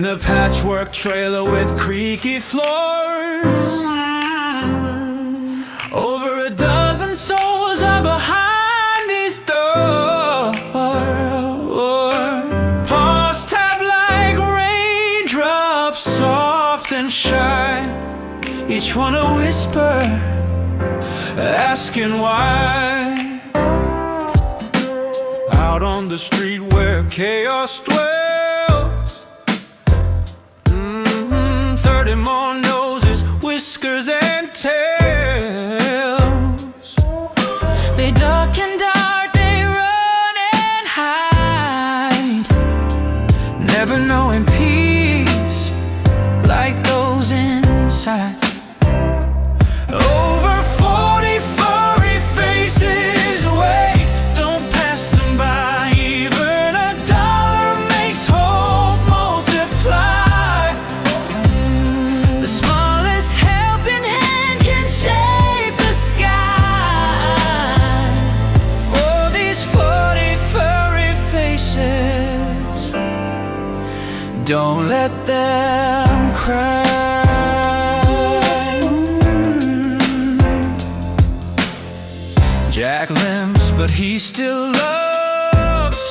in a patchwork trailer with creaky floors. Over a dozen souls are behind these doors. Paws tap like raindrops, soft and shy, each one a whisper, asking why. Out on the street where chaos dwells, 30 more noses, whiskers and tails. They duck and dart, they run and hide, never knowing peace like those inside. Over 40 furry faces, wait, don't pass them by. Even a dollar makes hope multiply. The smallest helping hand can shape the sky. For these 40 furry faces, don't let them cry. Jack limps, but he still loves.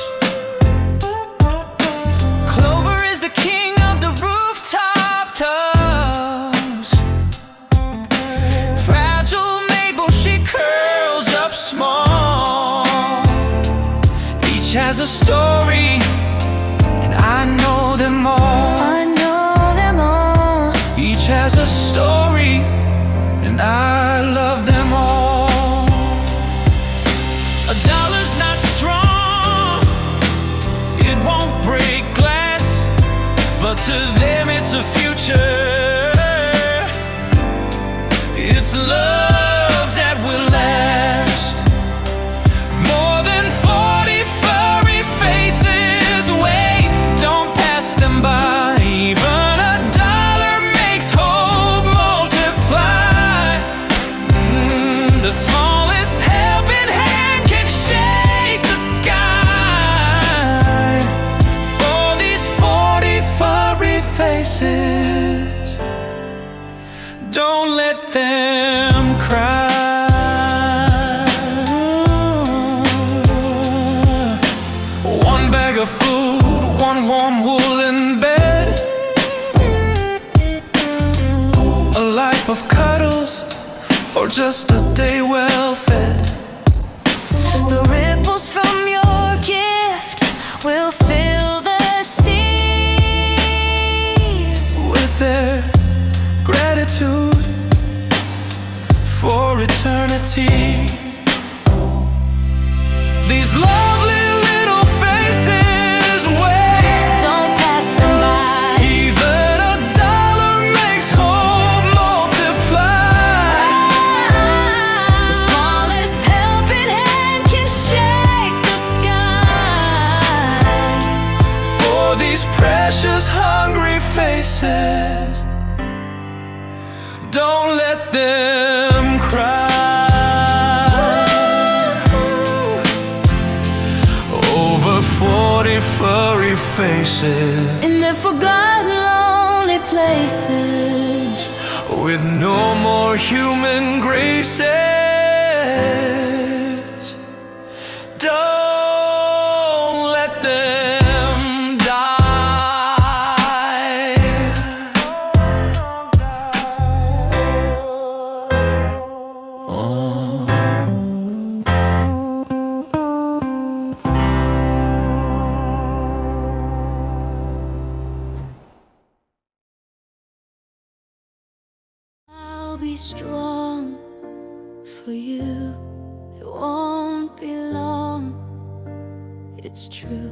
Clover is the king of the rooftop tubs. Fragile Mabel, she curls up small. Each has a story, and I know them all. I know them all. Each has a story, and I love them all. A dollar's not strong, it won't break glass, but to them it's a future. It's love that will last. More than 40 furry faces, wait, don't pass them by. Even a dollar makes hope multiply. The smallest helping hand can shake the sky. For these 40 furry faces, don't let them cry. One bag of food, one warm woolen bed, a life of cuddles, or just a day well fed. The ripples from your gift will fill the sea With their gratitude for eternity. These lovely little faces, wait, don't pass them by. even a dollar makes hope multiply. The smallest helping hand can shake the sky. For these precious hungry faces, don't let them cry. Over 40 furry faces, In the forgotten lonely places, with no more human graces. Don't let them die. I'll be strong for you. It won't be long. It's true.